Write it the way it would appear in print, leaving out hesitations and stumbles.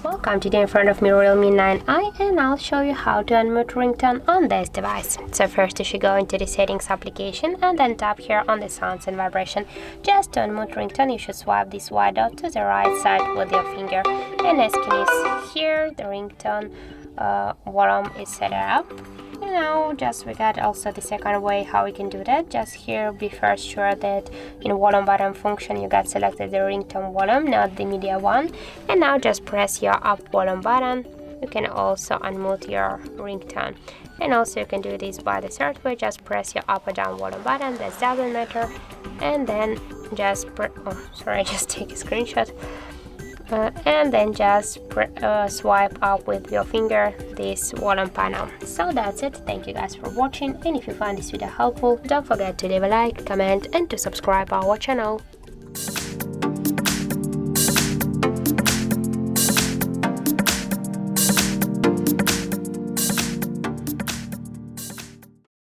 Welcome, today in front of me Realme 9i, and I'll show you how to unmute ringtone on this device. So first you should go into the settings application and then tap here on the sounds and vibration. Just to unmute ringtone you should swipe this white dot to the right side with your finger, and as can you see here the ringtone volume is set up. And now just we got also the second way how we can do that. Just here be first sure that in volume button function you got selected the ringtone volume, not the media one, and now just press your up volume button. You can also unmute your ringtone, and also you can do this by the third way. Just press your up or down volume button, that doesn't matter, and then just just take a screenshot. And then just swipe up with your finger this volume panel. So that's it. Thank you guys for watching, and if you find this video helpful, don't forget to leave a like, comment and to subscribe our channel.